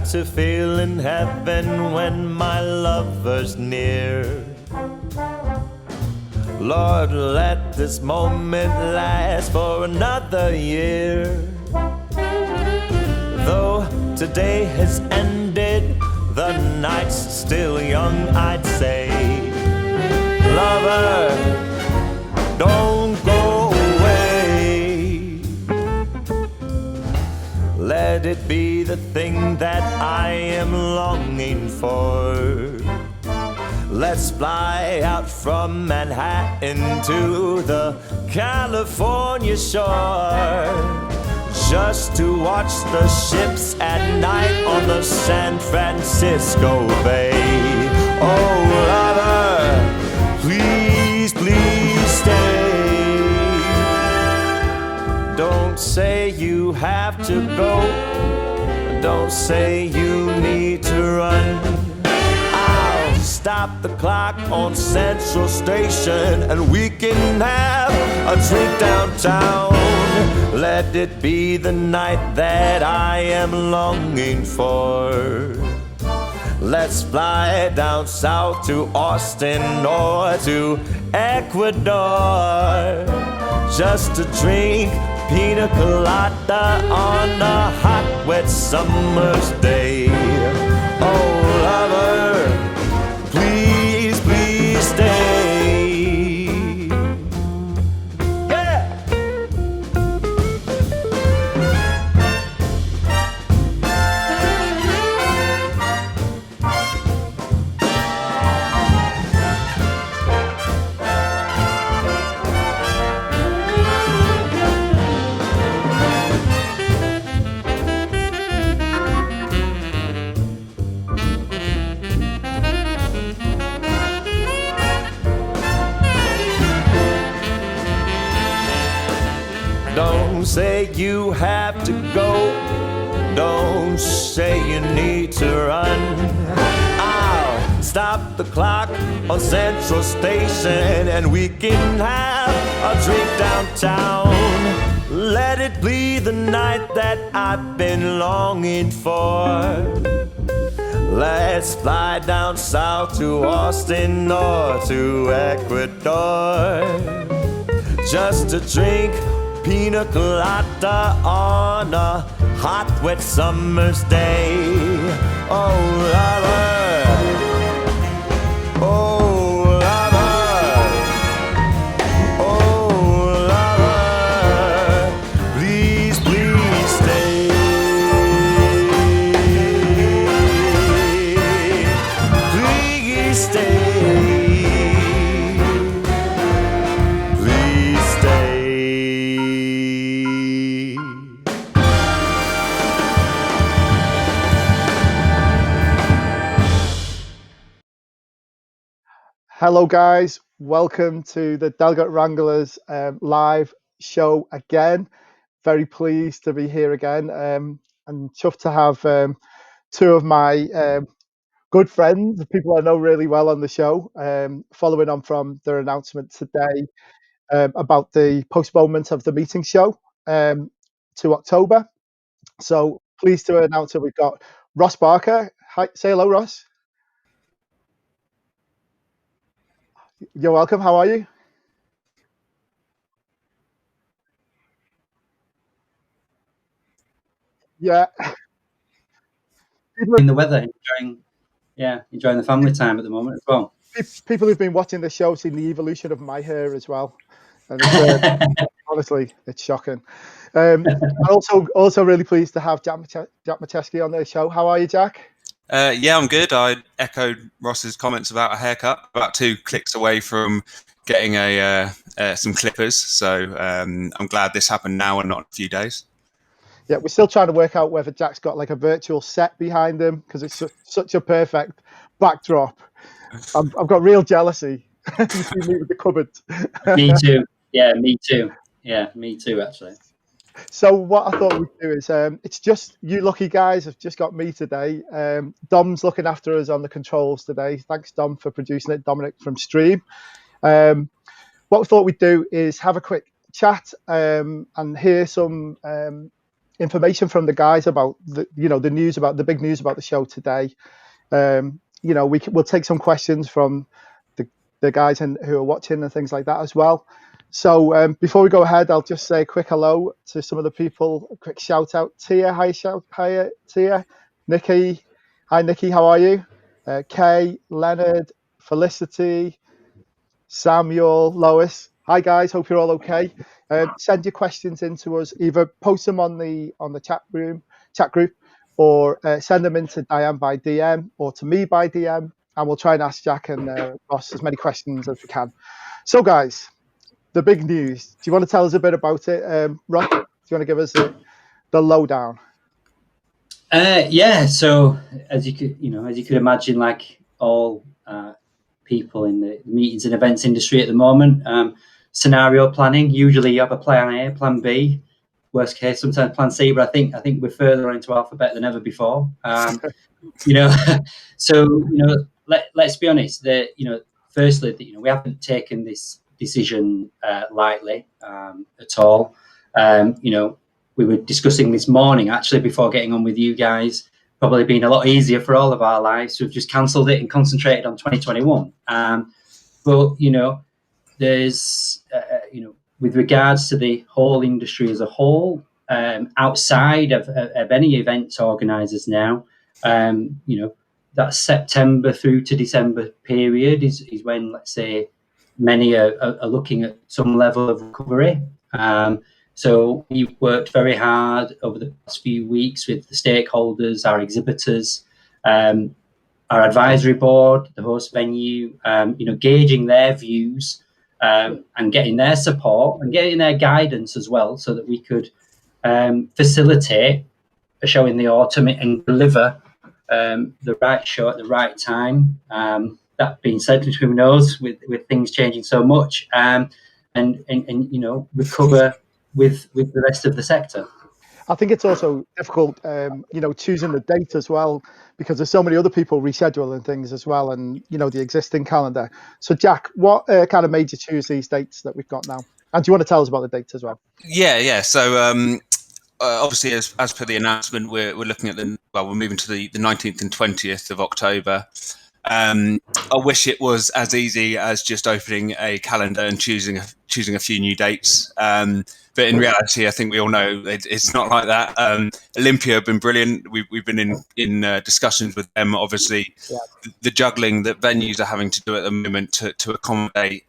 got to feel in heaven when my lover's near. Lord, let this moment last for another year. Though today has ended, the night's still young, I'd say. Lover, don't go away. Let it be the thing that I am longing for. Let's fly out from Manhattan to the California shore, just to watch the ships at night on the San Francisco Bay. Oh, lover, please, please stay. Don't say you have to go. Don't say you need to run. Stop the clock on Central Station and we can have a drink downtown. Let it be the night that I am longing for. Let's fly down south to Austin or to Ecuador, just to drink pina colada on a hot, wet summer's day. Oh, lover, please, please stay. Yeah! Don't say you have to go. Don't say you need to run. I'll stop the clock on Central Station and we can have a drink downtown. Let it be the night that I've been longing for. Let's fly down south to Austin or to Ecuador, just to drink pina colada on a hot, wet summer's day. Oh, lover, oh, lover, oh, lover, please, please stay. Please stay. Please stay. Hello guys, welcome to the Delegate Wranglers live show again. Very pleased to be here again. I'm chuffed to have two of my good friends, people I know really well on the show, following on from their announcement today about the postponement of the meeting show to October. So pleased to announce that we've got Ross Barker. Hi, say hello, Ross. You're welcome. How are you? Yeah. In the weather, enjoying the family time at the moment as well. People who've been watching the show seen the evolution of my hair as well, and it's, honestly, it's shocking. Also really pleased to have Jack Marzewski on the show. How are you, Jack? Yeah, I'm good. I echoed Ross's comments about a haircut. About 2 clicks away from getting some clippers, so I'm glad this happened now and not in a few days. Yeah, we're still trying to work out whether Jack's got like a virtual set behind him because it's such a perfect backdrop. I've got real jealousy. You see me with the cupboard. Me too. Yeah, me too. Yeah, me too, actually. So what I thought we'd do is, it's just you lucky guys have just got me today. Dom's looking after us on the controls today. Thanks, Dom, for producing it. Dominic from Stream. What we thought we'd do is have a quick chat and hear some information from the guys about the news about the big news about the show today. We'll take some questions from the guys who are watching and things like that as well. So before we go ahead, I'll just say a quick hello to some of the people. A quick shout out, Tia. Hi, Tia. Nikki. Hi, Nikki. How are you? Kay, Leonard, Felicity, Samuel, Lois. Hi guys, hope you're all okay. Send your questions in to us. Either post them on the chat group, or send them into Diane by DM or to me by DM, and we'll try and ask Jack and Ross as many questions as we can. So guys, the big news. Do you want to tell us a bit about it, Ross? Do you want to give us the lowdown? Yeah. So as you could imagine, like all people in the meetings and events industry at the moment, scenario planning. Usually, you have a plan A, plan B, worst case, sometimes plan C. But I think we're further into alphabet than ever before. So let's be honest. Firstly, we haven't taken this decision lightly at all. We were discussing this morning, actually, before getting on with you guys. Probably been a lot easier for all of our lives. We've just cancelled it and concentrated on 2021. But there's with regards to the whole industry as a whole, outside of any events organisers now, that September through to December period is when, let's say, many are looking at some level of recovery. So we've worked very hard over the past few weeks with the stakeholders, our exhibitors, our advisory board, the host venue, gauging their views and getting their support and getting their guidance as well, so that we could facilitate a show in the autumn and deliver the right show at the right time. That being said, who knows, with things changing so much, and recover with the rest of the sector. I think it's also difficult, choosing the date as well, because there's so many other people rescheduling things as well, and the existing calendar. So, Jack, what kind of made you choose these dates that we've got now? And do you want to tell us about the dates as well? Yeah. So obviously, as per the announcement, we're looking at we're moving to the 19th and 20th of October. I wish it was as easy as just opening a calendar and choosing a few new dates. But in reality, I think we all know it's not like that. Olympia have been brilliant. We've been in discussions with them. Obviously, the juggling that venues are having to do at the moment to accommodate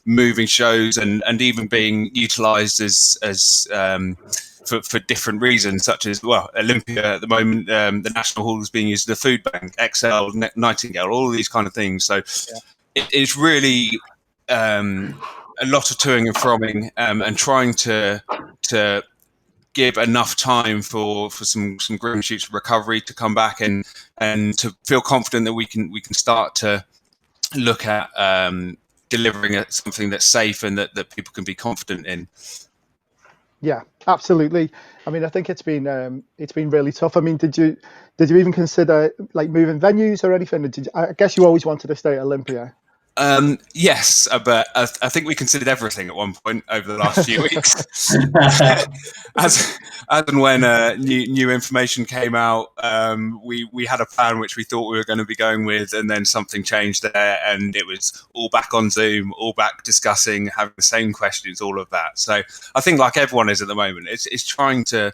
moving shows and even being utilised as for different reasons, such as, Olympia at the moment, the National Hall is being used as a food bank, XL, Nightingale, all of these kind of things. So it's really a lot of toing and froing, and trying to give enough time for some green shoots of recovery to come back and to feel confident that we can start to look at delivering something that's safe and that people can be confident in. Yeah, absolutely. I mean, I think it's been really tough. I mean, did you even consider like moving venues or anything? I guess you always wanted to stay at Olympia. Yes, but I think we considered everything at one point over the last few weeks. as and when new information came out, we had a plan which we thought we were going to be going with, and then something changed there, and it was all back on Zoom, all back discussing, having the same questions, all of that. So I think, like everyone is at the moment, it's trying to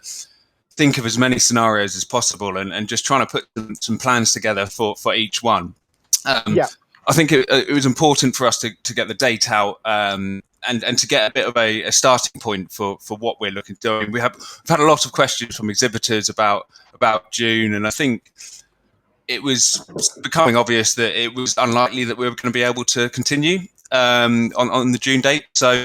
think of as many scenarios as possible and just trying to put some plans together for each one. I think it was important for us to get the date out and to get a bit of a starting point for what we're looking to do. I mean, we've had a lot of questions from exhibitors about June, and I think it was becoming obvious that it was unlikely that we were going to be able to continue on the June date. So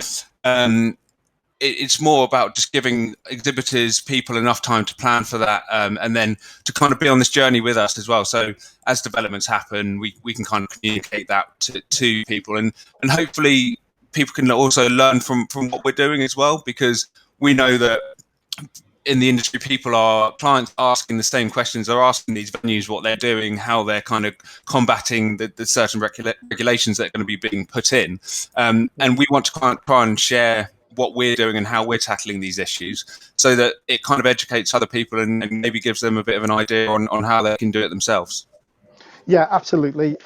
it's more about just giving exhibitors, people enough time to plan for that, and then to kind of be on this journey with us as well. So as developments happen, we can kind of communicate that to people, and hopefully people can also learn from what we're doing as well, because we know that in the industry, clients asking the same questions. They're asking these venues what they're doing, how they're kind of combating the certain regulations that are going to be being put in. And we want to try and share what we're doing and how we're tackling these issues, so that it kind of educates other people and maybe gives them a bit of an idea on how they can do it themselves. Yeah, absolutely.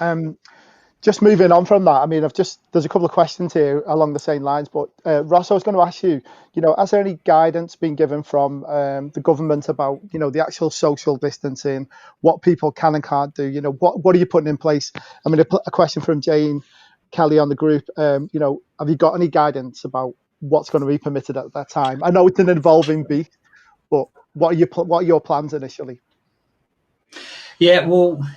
Just moving on from that, I mean, there's a couple of questions here along the same lines, but Ross, I was going to ask you, has there any guidance been given from the government about, the actual social distancing, what people can and can't do? What are you putting in place? I mean, a question from Jane Kelly on the group, have you got any guidance about what's going to be permitted at that time? I know it's an evolving beast, but what are your plans initially? Yeah, well,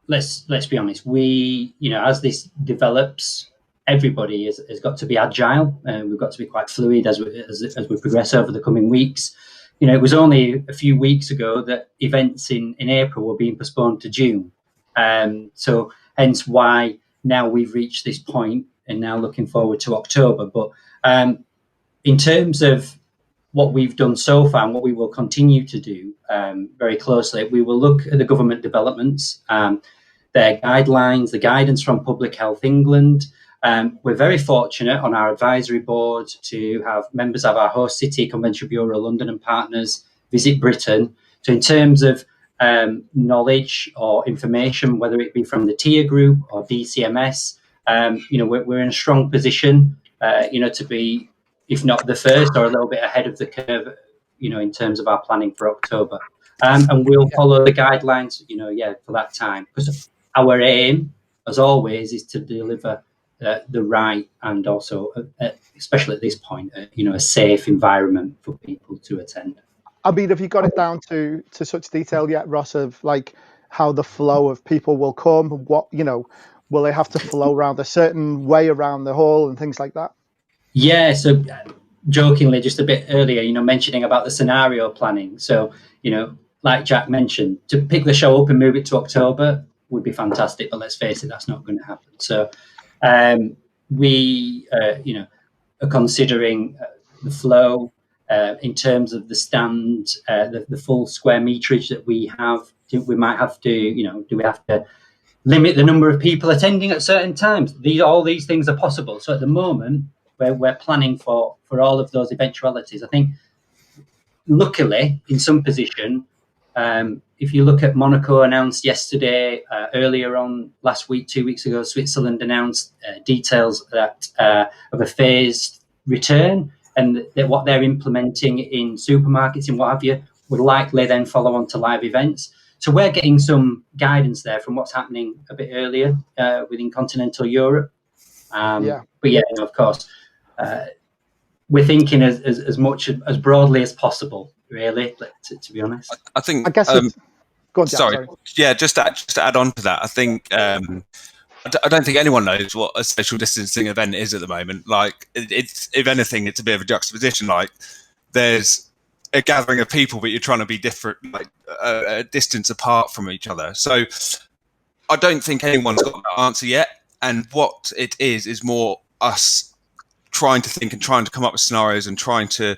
let's be honest. We, as this develops, everybody has got to be agile, and we've got to be quite fluid as we progress over the coming weeks. It was only a few weeks ago that events in April were being postponed to June, so hence why now we've reached this point and now looking forward to October. But in terms of what we've done so far and what we will continue to do very closely, we will look at the government developments, their guidelines, the guidance from Public Health England. We're very fortunate on our advisory board to have members of our host city, Convention Bureau London and partners, Visit Britain. So in terms of knowledge or information, whether it be from the TIA group or DCMS, we're in a strong position, to be, if not the first, or a little bit ahead of the curve, in terms of our planning for October. And we'll follow the guidelines, for that time. Because our aim, as always, is to deliver the right and also, especially at this point, a safe environment for people to attend. I mean, have you got it down to such detail yet, Ross, of like how the flow of people will come? What, will they have to flow around a certain way around the hall and things like that? Yeah, so jokingly, just a bit earlier, mentioning about the scenario planning. So, like Jack mentioned, to pick the show up and move it to October would be fantastic, but let's face it, that's not going to happen. So we, are considering the flow in terms of the stand, the full square meterage that we have. We might have to, do we have to limit the number of people attending at certain times? All these things are possible. So at the moment, we're planning for all of those eventualities. I think, luckily, in some position, if you look at Monaco announced yesterday, earlier on last week, 2 weeks ago, Switzerland announced details of a phased return, and that what they're implementing in supermarkets and what have you would likely then follow on to live events. So we're getting some guidance there from what's happening a bit earlier within continental Europe. But yeah, of course, we're thinking as much as broadly as possible, really, to be honest. I think. I guess go on, Jack, sorry. Yeah, just to add on to that, I think I don't think anyone knows what a social distancing event is at the moment. Like, it's, if anything, it's a bit of a juxtaposition. Like, there's a gathering of people, but you're trying to be different, like a distance apart from each other. So I don't think anyone's got that answer yet. And what it is more us trying to think and trying to come up with scenarios and trying to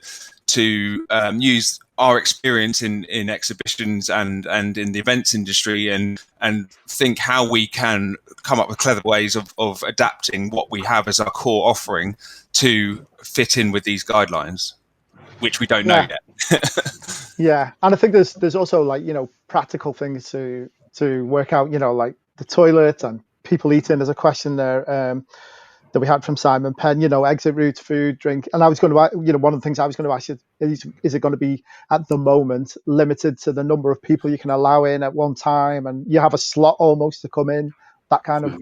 use our experience in exhibitions and in the events industry and think how we can come up with clever ways of adapting what we have as our core offering to fit in with these guidelines, which we don't know yet. Yeah, and I think there's also, like, practical things to work out, like the toilet and people eating. There's a question there that we had from Simon Penn, exit routes, food, drink. And I was going to, one of the things I was going to ask you is it going to be at the moment limited to the number of people you can allow in at one time, and you have a slot almost to come in, that kind of.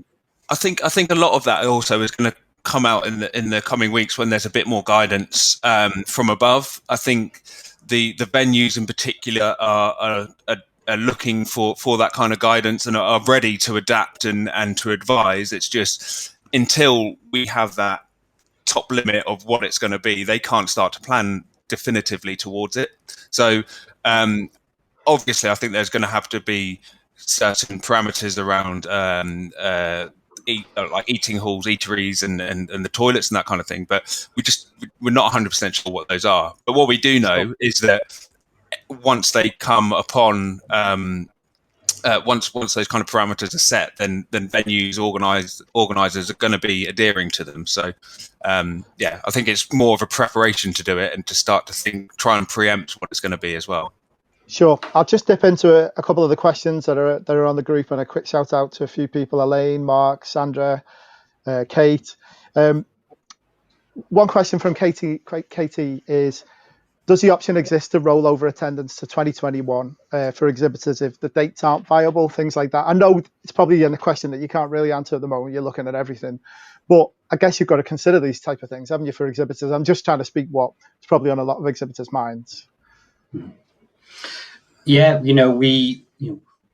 I think a lot of that also is going to come out in the coming weeks when there's a bit more guidance from above. I think the venues in particular are looking for that kind of guidance and are ready to adapt and to advise. It's just until we have that top limit of what it's going to be, they can't start to plan definitively towards it. So obviously, I think there's going to have to be certain parameters around like eating halls, eateries, and the toilets and that kind of thing. But we're not 100% sure what those are. But what we do know is that once they come upon once those kind of parameters are set, then venues organisers are going to be adhering to them. So I think it's more of a preparation to do it and to start to try and preempt what it's going to be as well. Sure. I'll just dip into a couple of the questions that are on the group, and a quick shout out to a few people: Elaine, Mark, Sandra, Kate. One question from Katie is: does the option exist to roll over attendance to 2021 for exhibitors if the dates aren't viable, things like that? I know it's probably a question that you can't really answer at the moment. You're looking at everything, but I guess you've got to consider these type of things, haven't you, for exhibitors? I'm just trying to speak what's probably on a lot of exhibitors' minds. Yeah, we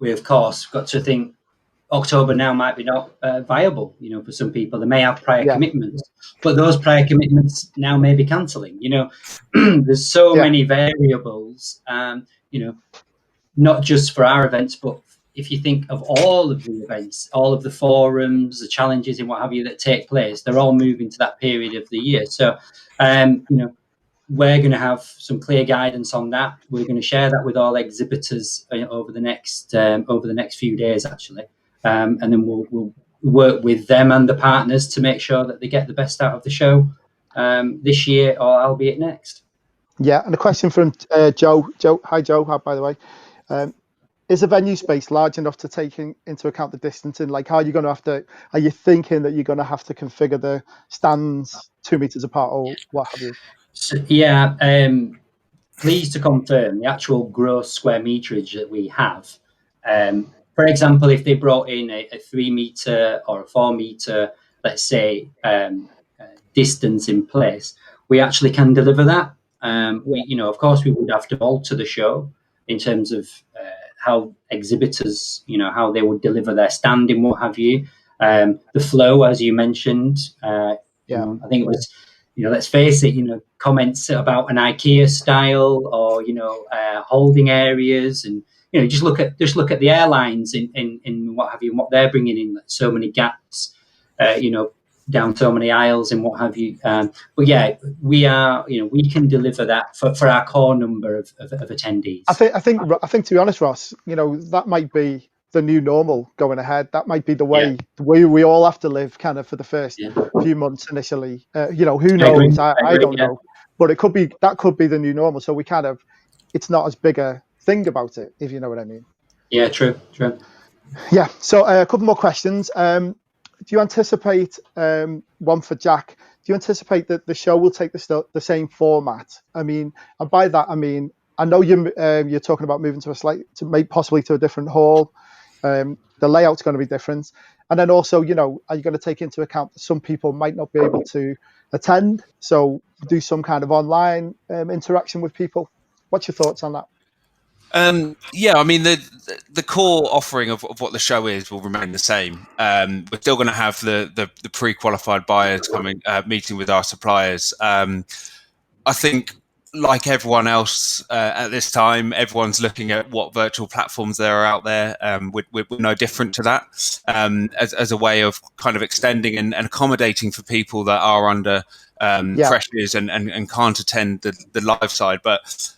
of course got to think October now might be not viable, for some people. They may have prior commitments, but those prior commitments now may be cancelling. There's so many variables, not just for our events, but if you think of all of the events, all of the forums, the challenges and what have you that take place, they're all moving to that period of the year. So, we're going to have some clear guidance on that. We're going to share that with all exhibitors over the next few days, actually. And then we'll work with them and the partners to make sure that they get the best out of the show this year, or albeit next. Yeah, and a question from Joe. Hi, Joe. By the way, is the venue space large enough to take into account the distancing? Like, are you thinking that you're going to have to configure the stands 2 meters apart or what have you? So, pleased to confirm the actual gross square meterage that we have. For example, if they brought in a 3 meter or a 4 meter, let's say, distance in place, we actually can deliver that. Of course, we would have to alter the show in terms of how exhibitors, how they would deliver their standing, what have you. The flow, as you mentioned, I think it was, let's face it, comments about an IKEA style or, holding areas, and, just look at the airlines in what have you, and what they're bringing in, so many gaps, down so many aisles and what have you. But yeah, we are, we can deliver that for our core number of attendees. I think to be honest, Ross, that might be the new normal going ahead. That might be the way we all have to live kind of for the first few months initially. Who knows? I don't know. But that could be the new normal. So we kind of, it's not as big a thing about it, if you know what I mean. Yeah, true. Yeah. So a couple more questions. Do you anticipate, one for Jack, do you anticipate that the show will take the same format? I mean, and by that, I mean, I know you're talking about moving possibly to a different hall. The layout's going to be different. And then also, are you going to take into account that some people might not be able to attend? So do some kind of online interaction with people. What's your thoughts on that? I mean, the core offering of what the show is will remain the same. We're still going to have the pre-qualified buyers coming, meeting with our suppliers. I think, like everyone else at this time, everyone's looking at what virtual platforms there are out there. We're no different to that, as a way of kind of extending and accommodating for people that are under pressures and can't attend the live side. But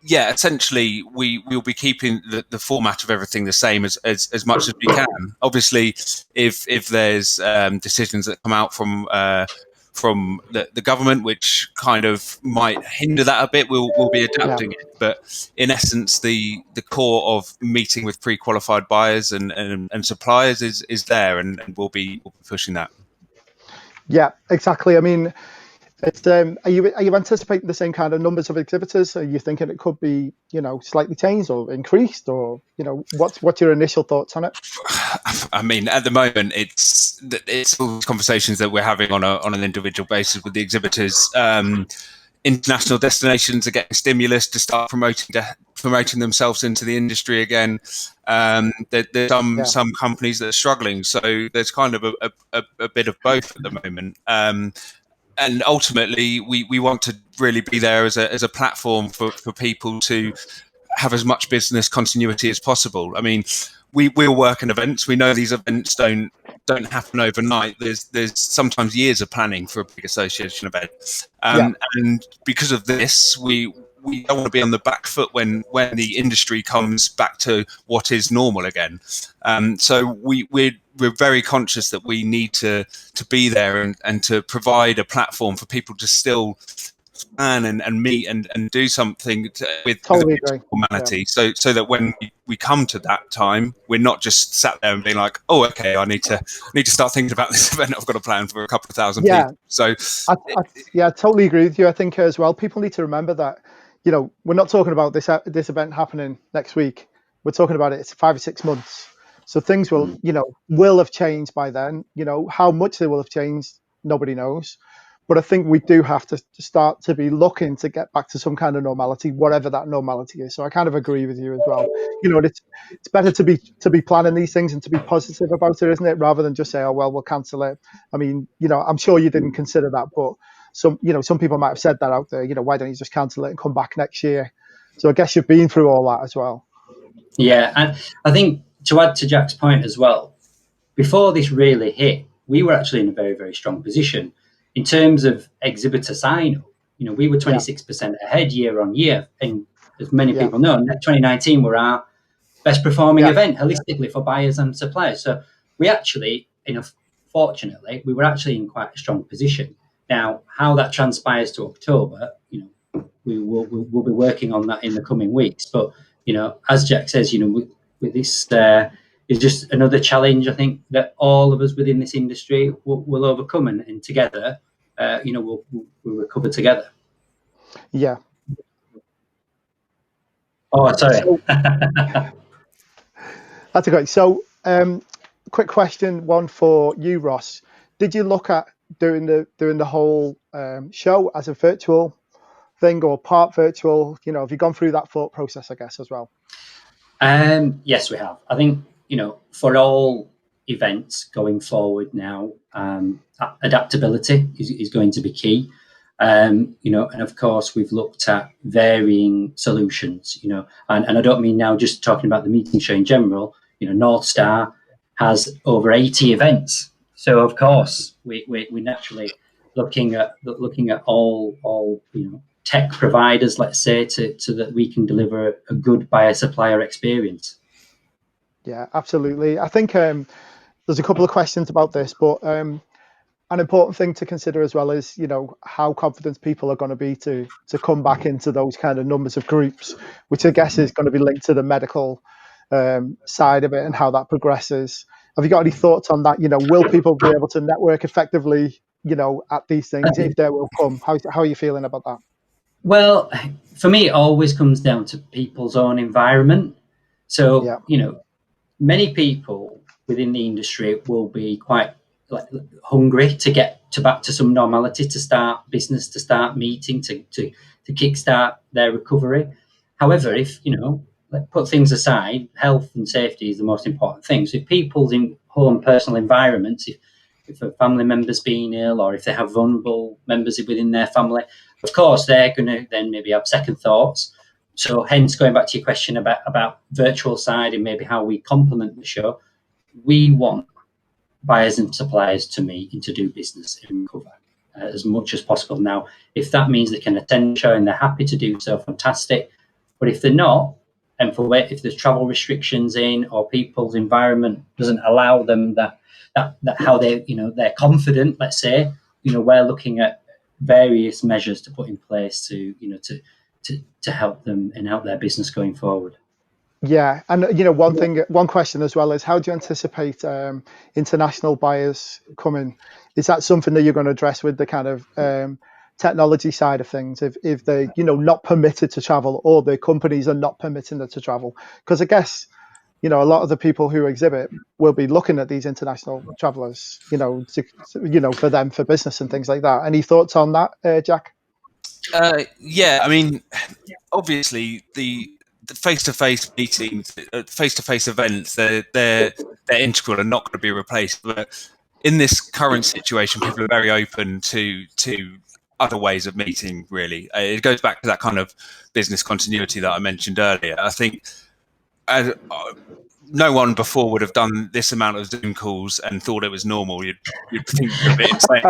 essentially, we'll be keeping the format of everything the same as much as we can. Obviously, if there's decisions that come out from the government which kind of might hinder that a bit, we'll be adapting it. But in essence, the core of meeting with pre-qualified buyers and suppliers is there, and we'll be pushing that. Yeah, exactly. I mean, it's, are you anticipating the same kind of numbers of exhibitors? Are you thinking it could be, slightly changed or increased, or, what's your initial thoughts on it? I mean, at the moment, it's all conversations that we're having on an individual basis with the exhibitors. International destinations are getting stimulus to start promoting themselves into the industry again. There's some companies that are struggling, so there's kind of a bit of both at the moment. And ultimately, we want to really be there as a platform for people to have as much business continuity as possible. I mean, we'll work in events. We know these events don't happen overnight. There's sometimes years of planning for a big association event, and because of this, we we don't want to be on the back foot when the industry comes back to what is normal again. So we're very conscious that we need to be there and to provide a platform for people to still plan and meet and do something with Totally a bit agree. of normality, so that when we come to that time, we're not just sat there and being like, oh, okay, I need to start thinking about this event I've got to plan for a couple of thousand Yeah. people. So I totally agree with you. I think as well, people need to remember that, we're not talking about this event happening next week. We're talking about it's 5 or 6 months. So things will have changed by then. How much they will have changed, nobody knows. But I think we do have to start to be looking to get back to some kind of normality, whatever that normality is. So I kind of agree with you as well. It's better to be planning these things and to be positive about it, isn't it? Rather than just say, oh well, we'll cancel it. I mean, I'm sure you didn't consider that, but some people might have said that out there. Why don't you just cancel it and come back next year? So I guess you've been through all that as well. Yeah, and I think to add to Jack's point as well, before this really hit, we were actually in a very, very strong position in terms of exhibitor sign up. We were 26% ahead year on year, and as many Yeah. people know, 2019 were our best performing Yeah. event holistically for buyers and suppliers. So we actually, fortunately, we were actually in quite a strong position. Now, how that transpires to October, we'll be working on that in the coming weeks. But as Jack says, with this is just another challenge. I think that all of us within this industry will overcome, and together, we'll recover together. Yeah. Oh, sorry. So, that's great. So, quick question, one for you, Ross. Did you look at doing the whole show as a virtual thing or part virtual? Have you gone through that thought process, I guess, as well? Yes, we have. I think for all events going forward now, adaptability is going to be key. And of course we've looked at varying solutions. And I don't mean now just talking about the meeting show in general. North Star has over 80 events, so of course we're naturally looking at all tech providers, let's say, so that we can deliver a good buyer supplier experience. Yeah, absolutely. I think there's a couple of questions about this, but an important thing to consider as well is how confident people are going to be to come back into those kind of numbers of groups, which I guess is going to be linked to the medical side of it and how that progresses. Have you got any thoughts on that? Will people be able to network effectively at these things if they will come? How are you feeling about that? Well, for me, it always comes down to people's own environment. So many people within the industry will be quite hungry to get back to some normality, to start business, to start meeting, to kickstart their recovery. However, if put things aside, health and safety is the most important thing. So if people's home personal environments, if a family member's been ill, or if they have vulnerable members within their family, of course they're going to then maybe have second thoughts. So hence, going back to your question about virtual side and maybe how we complement the show, we want buyers and suppliers to meet and to do business and recover as much as possible. Now, if that means they can attend the show and they're happy to do so, fantastic. But if they're not, and if there's travel restrictions in, or people's environment doesn't allow them that how they're confident, let's say, we're looking at various measures to put in place to help them and help their business going forward. Yeah, and one question as well is, how do you anticipate international buyers coming? Is that something that you're going to address with the kind of technology side of things? If they not permitted to travel, or the companies are not permitting them to travel? Because I guess a lot of the people who exhibit will be looking at these international travelers, for them, for business and things like that. Any thoughts on that, Jack? Yeah, I mean, obviously the face-to-face meetings, face-to-face events, they're integral and not going to be replaced. But in this current situation, people are very open to other ways of meeting. Really, it goes back to that kind of business continuity that I mentioned earlier. I think no one before would have done this amount of Zoom calls and thought it was normal. You'd think you're a bit insane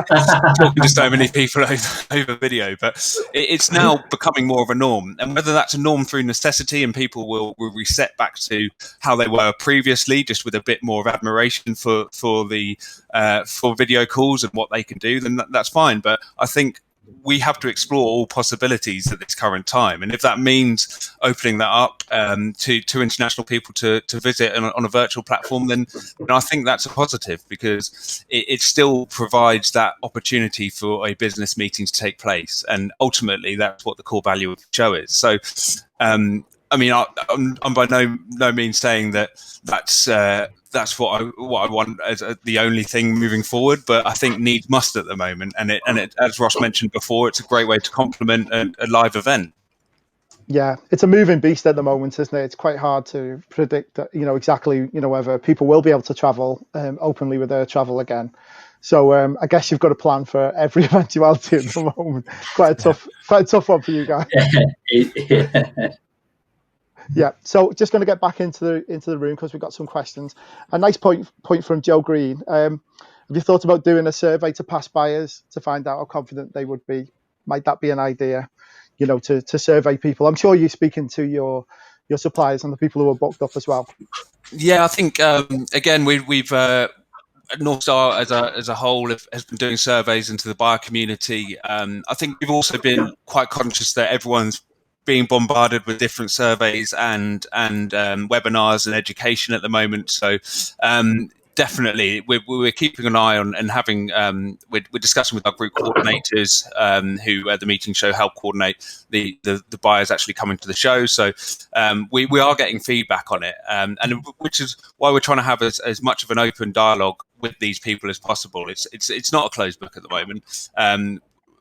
talking to so many people over video, but it's now becoming more of a norm. And whether that's a norm through necessity and people will reset back to how they were previously, just with a bit more of admiration for video calls and what they can do, then that's fine. But I think we have to explore all possibilities at this current time, and if that means opening that up to international people to visit on a virtual platform, then I think that's a positive, because it still provides that opportunity for a business meeting to take place, and ultimately that's what the core value of the show is. So I mean, I'm by no means saying that's what I want as the only thing moving forward, but I think needs must at the moment, and it, as Ross mentioned before, it's a great way to complement a live event. Yeah, it's a moving beast at the moment, isn't it? It's quite hard to predict, exactly, whether people will be able to travel openly with their travel again. So I guess you've got a plan for every eventuality at the moment. Quite a tough one for you guys. Yeah, so just going to get back into the room because we've got some questions. A nice point from Joe Green. Have you thought about doing a survey to past buyers to find out how confident they would be? Might that be an idea, to survey people? I'm sure you're speaking to your suppliers and the people who are booked up as well. Yeah, I think again we've North Star as a whole has been doing surveys into the buyer community. I think we've also been quite conscious that everyone's being bombarded with different surveys and webinars and education at the moment. So definitely, we're keeping an eye on and having we're discussing with our group coordinators who at the meeting show help coordinate the buyers actually coming to the show. So we are getting feedback on it, and which is why we're trying to have as much of an open dialogue with these people as possible. It's not a closed book at the moment.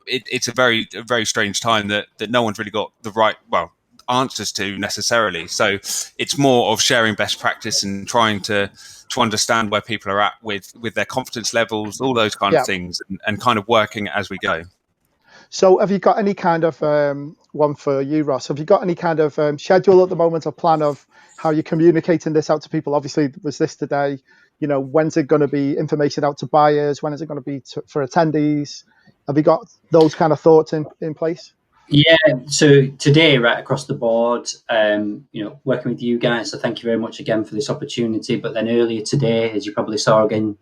It's a very strange time that no one's really got the right answers to necessarily. So it's more of sharing best practice and trying to understand where people are at with their confidence levels, all those kind of things, and kind of working as we go. So have you got any kind of one for you, Ross? Have you got any kind of schedule at the moment, a plan of how you're communicating this out to people? Obviously, was this today? When's it going to be information out to buyers? When is it going to be for attendees? Have you got those kind of thoughts in place? Yeah, so today, right across the board, working with you guys, so thank you very much again for this opportunity. But then earlier today, as you probably saw again,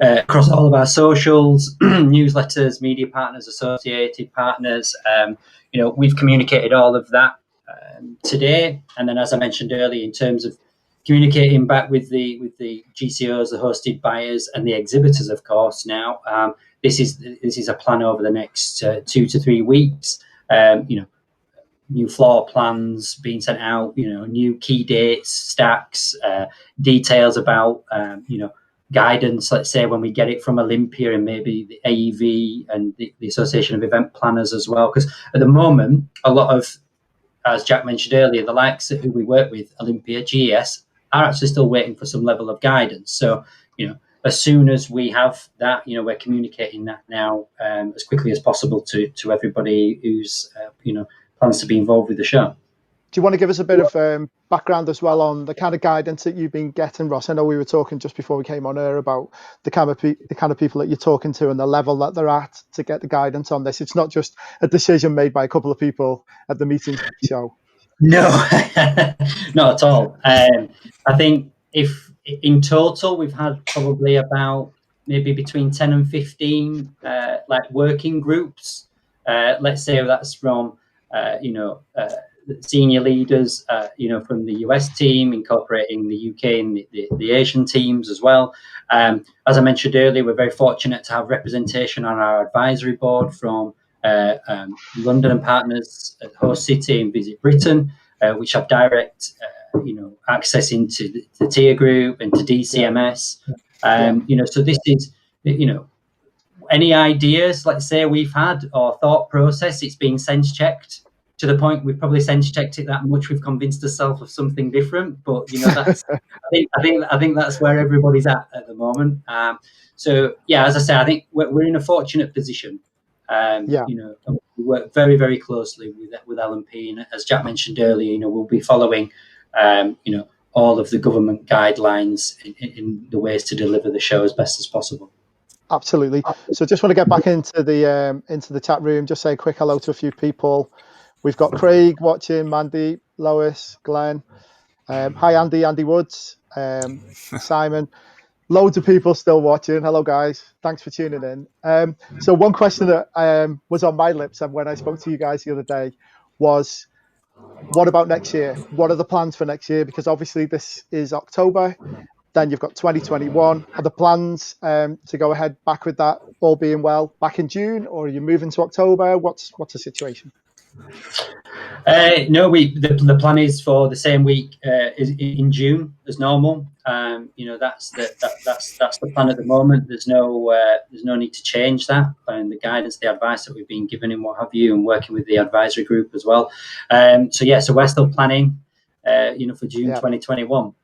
across all of our socials, newsletters, media partners, associated partners, we've communicated all of that today. And then, as I mentioned earlier, in terms of communicating back with the GCOs, the hosted buyers, and the exhibitors, of course. Now, this is a plan over the next 2 to 3 weeks. New floor plans being sent out, new key dates, stacks, details about, guidance, let's say, when we get it from Olympia and maybe the AEV and the Association of Event Planners as well. Because at the moment, a lot of, as Jack mentioned earlier, the likes of who we work with, Olympia, GES, are actually still waiting for some level of guidance. So, as soon as we have that, we're communicating that now as quickly as possible to everybody who's, plans to be involved with the show. Do you want to give us a bit of background as well on the kind of guidance that you've been getting, Ross? I know we were talking just before we came on air about the kind of people that you're talking to and the level that they're at to get the guidance on this. It's not just a decision made by a couple of people at the meeting show. No, not at all. I think if in total we've had probably about maybe between 10 and 15 working groups. Let's say that's from senior leaders, from the US team, incorporating the UK and the Asian teams as well. As I mentioned earlier, we're very fortunate to have representation on our advisory board from London and partners at Host City and Visit Britain, which have direct, access into the tier group and to DCMS. So this is, any ideas, let's say, we've had or thought process, it's been sense checked to the point we've probably sense checked it that much we've convinced ourselves of something different. But that's I think that's where everybody's at the moment. So yeah, as I say, I think we're in a fortunate position. We work very, very closely with LNP, and as Jack mentioned earlier, we'll be following all of the government guidelines in the ways to deliver the show as best as possible. Absolutely. So just want to get back into the chat room. Just say a quick hello to a few people. We've got Craig watching, Mandy, Lois, Glenn. Hi, Andy Woods, Simon. Loads of people still watching. Hello, guys. Thanks for tuning in. So one question that was on my lips and when I spoke to you guys the other day was, what about next year? What are the plans for next year? Because obviously this is October. Then you've got 2021. Are the plans to go ahead back with that, all being well, back in June, or are you moving to October? What's the situation? No, the plan is for the same week is in June as normal. That's the plan at the moment. There's no need to change that, and the guidance, the advice that we've been given and what have you, and working with the advisory group as well. So we're still planning, for June 2021.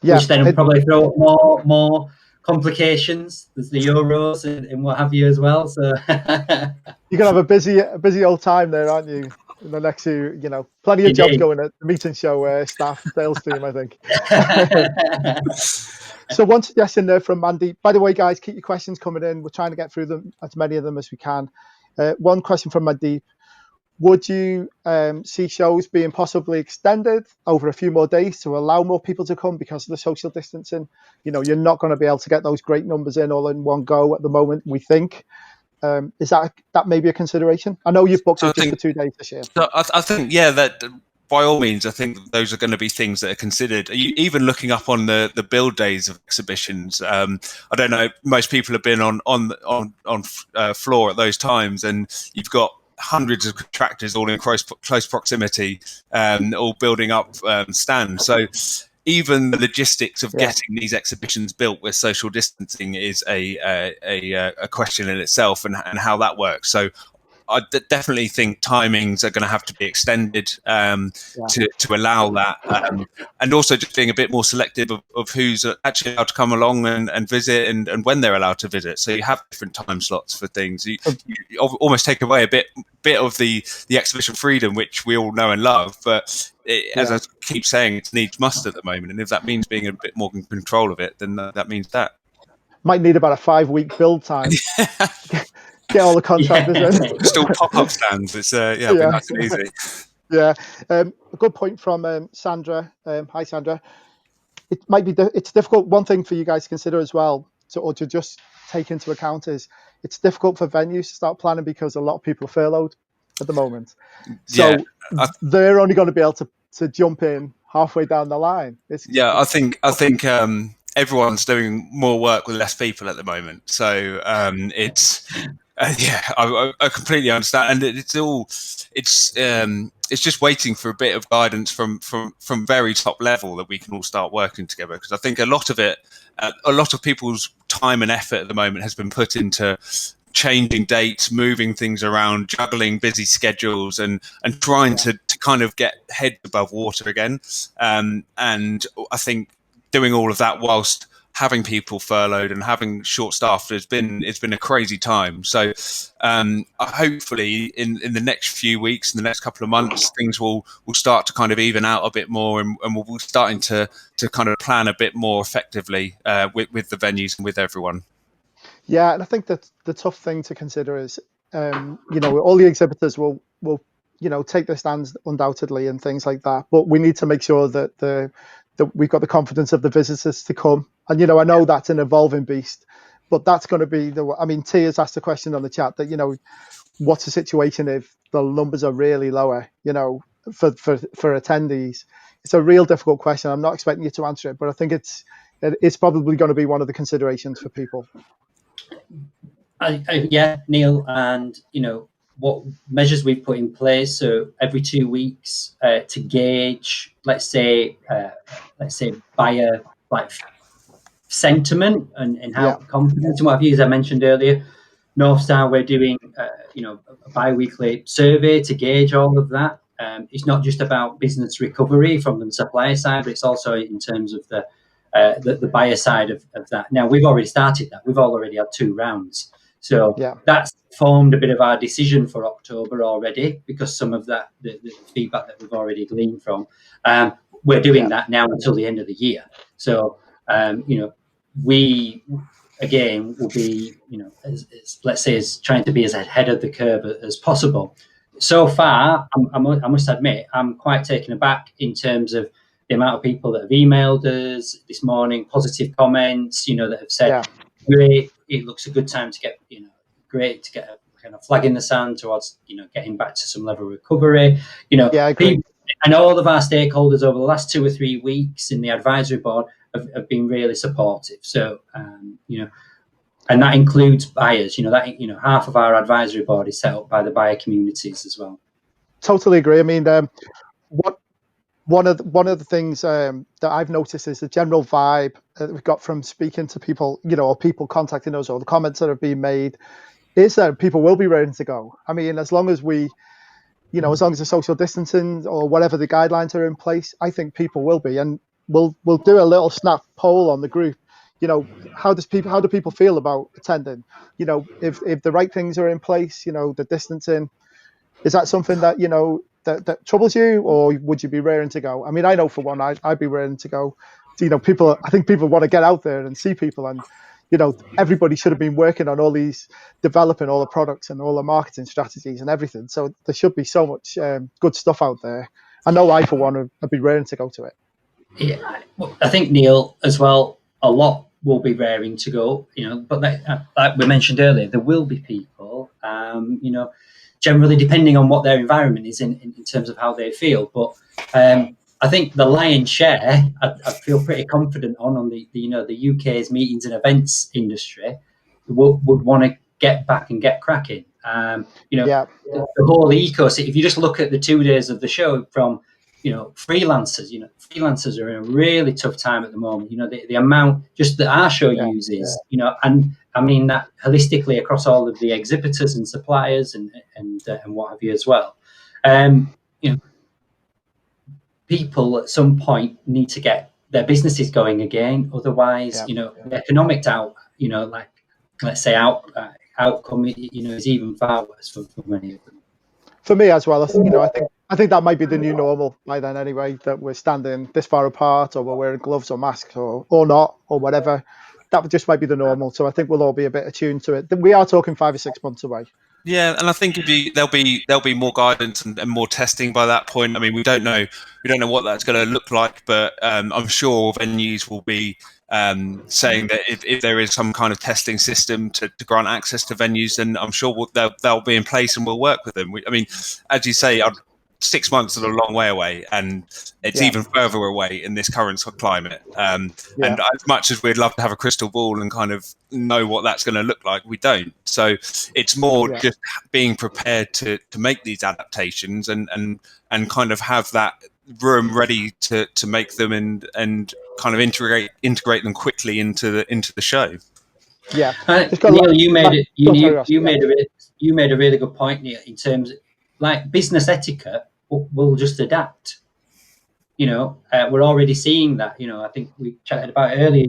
Yeah, which then will probably throw up more complications. There's the Euros and what have you as well. So you're gonna have a busy old time there, aren't you? In the next few, plenty of jobs going at the meet and show staff, sales team, I think. So one suggestion there from Mandy. By the way, guys, keep your questions coming in. We're trying to get through them, as many of them as we can. One question from Mandy. Would you see shows being possibly extended over a few more days to allow more people to come because of the social distancing? You're not going to be able to get those great numbers in all in one go at the moment, we think. Is that maybe a consideration? I know you've booked it just for 2 days this year. So I think, that by all means, I think those are going to be things that are considered. Even looking up on the build days of exhibitions, I don't know, most people have been on floor at those times, and you've got hundreds of contractors all in close proximity, all building up stands. So even the logistics of getting these exhibitions built with social distancing is a question in itself, and how that works. So I definitely think timings are going to have to be extended to allow that, and also just being a bit more selective of who's actually allowed to come along and visit, and when they're allowed to visit. So you have different time slots for things. You almost take away a bit of the exhibition freedom, which we all know and love. But as I keep saying, it needs must at the moment. And if that means being a bit more in control of it, then that means that. Might need about a 5-week build time. Get all the contractors in. Still pop-up stands. It's it'll be nice and easy. Yeah, a good point from Sandra. Hi, Sandra. It might be it's difficult. One thing for you guys to consider as well, or to just take into account, is it's difficult for venues to start planning because a lot of people are furloughed at the moment. So they're only going to be able to jump in halfway down the line. I think everyone's doing more work with less people at the moment. So it's. I completely understand, and it's just waiting for a bit of guidance from very top level that we can all start working together. Because I think a lot of people's time and effort at the moment has been put into changing dates, moving things around, juggling busy schedules, and trying to kind of get heads above water again. And I think doing all of that whilst having people furloughed and having short staff, it's been a crazy time. So hopefully in the next few weeks, in the next couple of months, things will start to kind of even out a bit more, and we'll be starting to kind of plan a bit more effectively with the venues and with everyone. Yeah, and I think that the tough thing to consider is, all the exhibitors will take their stands undoubtedly and things like that, but we need to make sure that we've got the confidence of the visitors to come. And, I know that's an evolving beast, but that's going to be T has asked a question on the chat that, what's the situation if the numbers are really lower, for attendees? It's a real difficult question. I'm not expecting you to answer it, but I think it's probably going to be one of the considerations for people. Neil, and, what measures we've put in place. So every 2 weeks to gauge, let's say buyer sentiment and how confidence and what have you, as I mentioned earlier. North Star, we're doing a bi-weekly survey to gauge all of that. It's not just about business recovery from the supplier side, but it's also in terms of the buyer side of that. Now, we've already started that. We've already had 2 rounds. So that's formed a bit of our decision for October already, because some of that, the feedback that we've already gleaned from. we're doing that now until the end of the year. So, we again will be, let's say, as trying to be as ahead of the curve as possible. So far, I must admit, I'm quite taken aback in terms of the amount of people that have emailed us this morning, positive comments, that have said, great, it looks a good time to get, great to get a kind of flag in the sand towards, getting back to some level of recovery. I agree. People, and all of our stakeholders over the last 2 or 3 weeks in the advisory board have been really supportive. So, and that includes buyers. Half of our advisory board is set up by the buyer communities as well. Totally agree. I mean, one of the things that I've noticed is the general vibe that we've got from speaking to people, or people contacting us, or the comments that have been made, is that people will be ready to go. I mean, as long as we, as long as the social distancing or whatever the guidelines are in place, I think people will be. And we'll do a little snap poll on the group. How do people feel about attending? If the right things are in place, the distancing, is that something that that troubles you, or would you be raring to go? I mean, I know for one, I'd be raring to go. I think people want to get out there and see people, and everybody should have been working on developing all the products and all the marketing strategies and everything. So there should be so much good stuff out there. I know I, for one, would be raring to go to it. Yeah, I think, Neil, as well, a lot will be raring to go, but like we mentioned earlier, there will be people, generally depending on what their environment is in terms of how they feel. But I think the lion's share, I feel pretty confident on the UK's meetings and events industry would want to get back and get cracking. The whole ecosystem, if you just look at the 2 days of the show from, freelancers are in a really tough time at the moment. The amount just that our show uses, and I mean that holistically across all of the exhibitors and suppliers and what have you as well. People at some point need to get their businesses going again. Otherwise, the economic outcome, is even far worse for many of them. For me as well, I think that might be the new normal by then anyway, that we're standing this far apart, or we're wearing gloves or masks or not, or whatever. That just might be the normal. So I think we'll all be a bit attuned to it. We are talking 5 or 6 months away. Yeah, and I think there'll be more guidance and more testing by that point. I mean, we don't know what that's going to look like, but I'm sure venues will be saying that if there is some kind of testing system to grant access to venues, then I'm sure they'll be in place and we'll work with them. I mean, as you say, 6 months is a long way away, and it's even further away in this current climate. And as much as we'd love to have a crystal ball and kind of know what that's going to look like, we don't. So it's more just being prepared to make these adaptations and kind of have that room ready to make them and kind of integrate them quickly into the show. Yeah, Neil, you made a really good point, Neil, in terms of like business etiquette will just adapt. We're already seeing that. I think we chatted about it earlier.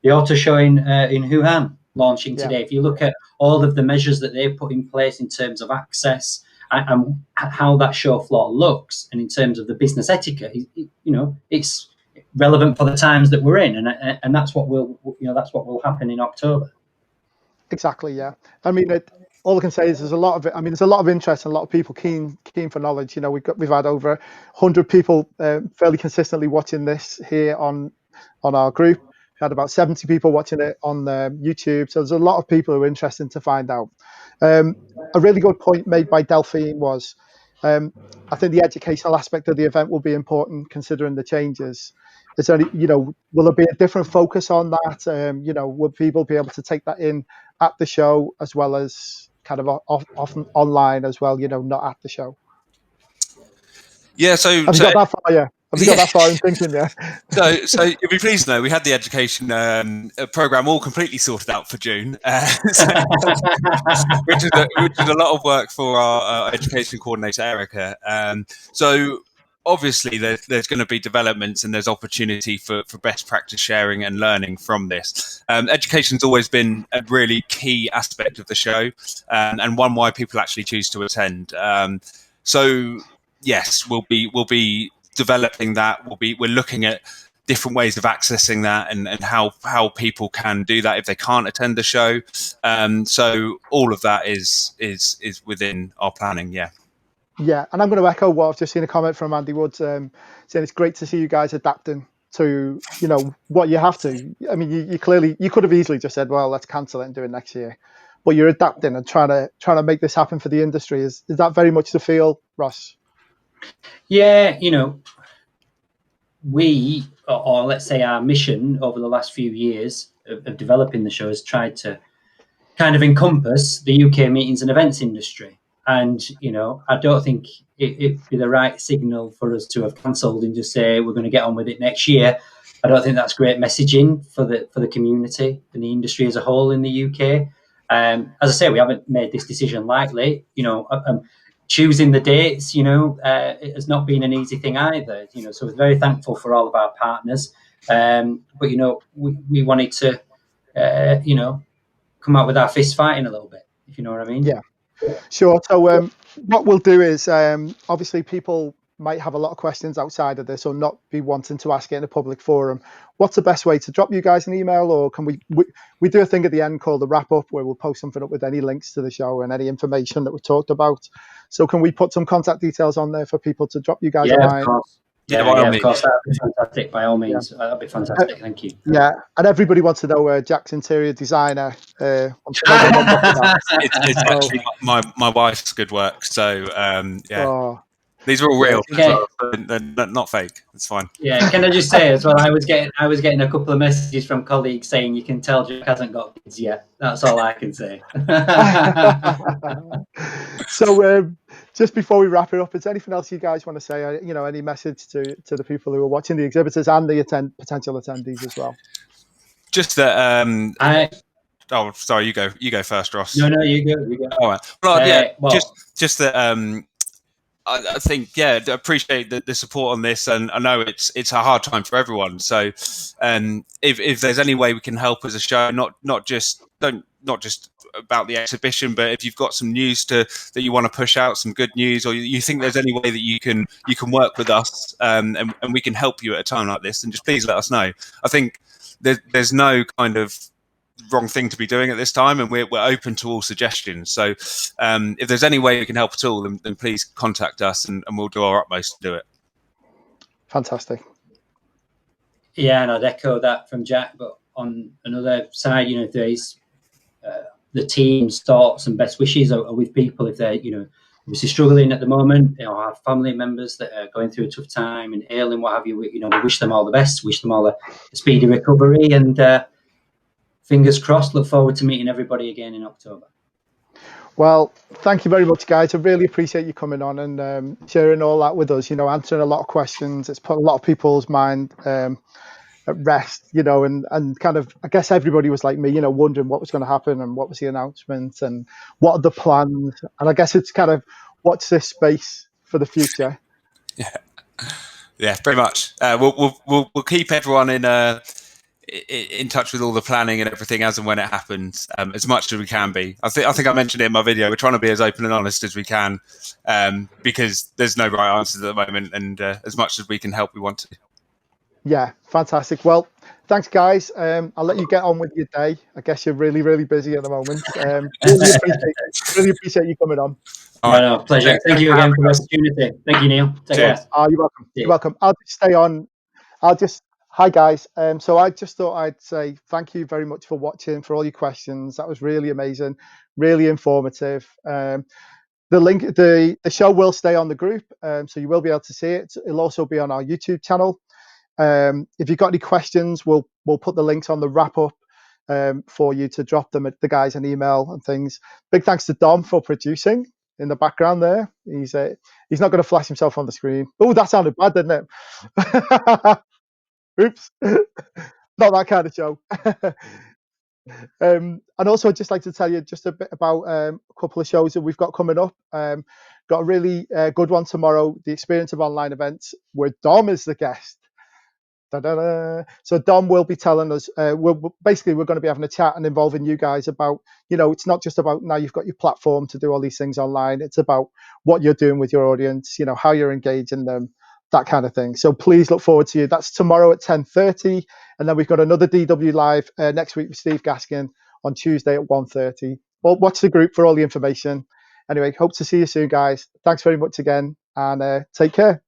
The auto show in Wuhan launching today. If you look at all of the measures that they've put in place in terms of access and how that show floor looks, and in terms of the business etiquette, it's relevant for the times that we're in, and that's what will happen in October. Exactly. Yeah. I mean, all I can say is there's a lot of interest and a lot of people keen for knowledge. We've had over 100 people fairly consistently watching this here on our group. We had about 70 people watching it on YouTube. So there's a lot of people who are interested to find out. A really good point made by Delphine was, I think the educational aspect of the event will be important considering the changes. Is there will there be a different focus on that? Will people be able to take that in at the show as well as kind of often online as well, not at the show? Yeah, so have you got that far? Yeah, have you got that far in thinking? Yeah. So you'll be pleased to know we had the education program all completely sorted out for June, which is a lot of work for our education coordinator Erica. So obviously there's going to be developments and there's opportunity for best practice sharing and learning from this. Education's always been a really key aspect of the show, and one why people actually choose to attend. So yes, we'll be developing that. We're looking at different ways of accessing that and how people can do that if they can't attend the show. So all of that is within our planning. Yeah. Yeah, and I'm going to echo what I've just seen a comment from Andy Woods saying it's great to see you guys adapting to what you have to. I mean, you clearly you could have easily just said, well, let's cancel it and do it next year, but you're adapting and trying to make this happen for the industry. Is that very much the feel, Ross? Yeah, we, or let's say our mission over the last few years of developing the show has tried to kind of encompass the UK meetings and events industry. And, I don't think it'd be the right signal for us to have cancelled and just say we're going to get on with it next year. I don't think that's great messaging for the community and the industry as a whole in the UK. As I say, we haven't made this decision lightly. Choosing the dates, it has not been an easy thing either. So we're very thankful for all of our partners. But we wanted to, come out with our fists fighting a little bit, if you know what I mean. Yeah, sure. So what we'll do is obviously people might have a lot of questions outside of this or not be wanting to ask it in a public forum. What's the best way to drop you guys an email, or can we do a thing at the end called the wrap up where we'll post something up with any links to the show and any information that we talked about? So can we put some contact details on there for people to drop you guys a line? Of course. Yeah, of course. That'd be fantastic. By all means, that'd be fantastic. Thank you. Yeah, and everybody wants to know Jack's interior designer. It's actually my wife's good work. So yeah. Oh. These are all real. They're not fake. It's fine. Yeah. Can I just say as well? I was getting a couple of messages from colleagues saying you can tell Jack hasn't got kids yet. That's all I can say. So just before we wrap it up, is there anything else you guys want to say? Any message to the people who are watching, the exhibitors and the potential attendees as well? Just that. Oh, sorry. You go first, Ross. No, you go. All right. Well, just that. I think, I appreciate the support on this, and I know it's a hard time for everyone. So, if there's any way we can help as a show, not just about the exhibition, but if you've got some news that you want to push out, some good news, or you think there's any way that you can work with us, and we can help you at a time like this, then just please let us know. I think there's no kind of wrong thing to be doing at this time, and we're open to all suggestions. So if there's any way we can help at all, then please contact us, and we'll do our utmost to do it. Fantastic. Yeah, and I'd echo that from Jack, but on another side, if there's the team's thoughts and best wishes are with people if they're obviously struggling at the moment, our family members that are going through a tough time and ill and what have you. We wish them all the best, wish them all a speedy recovery, and fingers crossed, look forward to meeting everybody again in October. Well, thank you very much, guys. I really appreciate you coming on and sharing all that with us, answering a lot of questions. It's put a lot of people's mind at rest, and kind of, I guess everybody was like me, wondering what was going to happen and what was the announcement and what are the plans. And I guess it's kind of, what's this space for the future? Yeah, pretty much. We'll keep everyone in touch with all the planning and everything as and when it happens, as much as we can be. I think I mentioned it in my video. We're trying to be as open and honest as we can, because there's no right answers at the moment, and as much as we can help, we want to. Yeah, fantastic. Well, thanks, guys. I'll let you get on with your day. I guess you're really, really busy at the moment. Really appreciate you coming on. No, pleasure. Thank you again for the opportunity. Thank you, Neil. Take care. You're welcome. Yeah. You're welcome. I'll just stay on. Hi guys. So I just thought I'd say thank you very much for watching, for all your questions. That was really amazing, really informative. The link, the show will stay on the group, so you will be able to see it. It'll also be on our YouTube channel. If you've got any questions, we'll put the links on the wrap up for you to drop them at the guys an email and things. Big thanks to Dom for producing in the background there. He's not going to flash himself on the screen. Oh, that sounded bad, didn't it? Oops, not that kind of show. And also, I'd just like to tell you just a bit about a couple of shows that we've got coming up. Got a really good one tomorrow, the Experience of Online Events, where Dom is the guest. Da-da-da. So Dom will be telling us, we're going to be having a chat and involving you guys about, it's not just about now you've got your platform to do all these things online. It's about what you're doing with your audience, how you're engaging them, that kind of thing. So please look forward to you. That's tomorrow at 10:30, and then we've got another DW Live next week with Steve Gaskin on Tuesday at 1:30. Well, watch the group for all the information. Anyway, hope to see you soon, guys. Thanks very much again, and take care.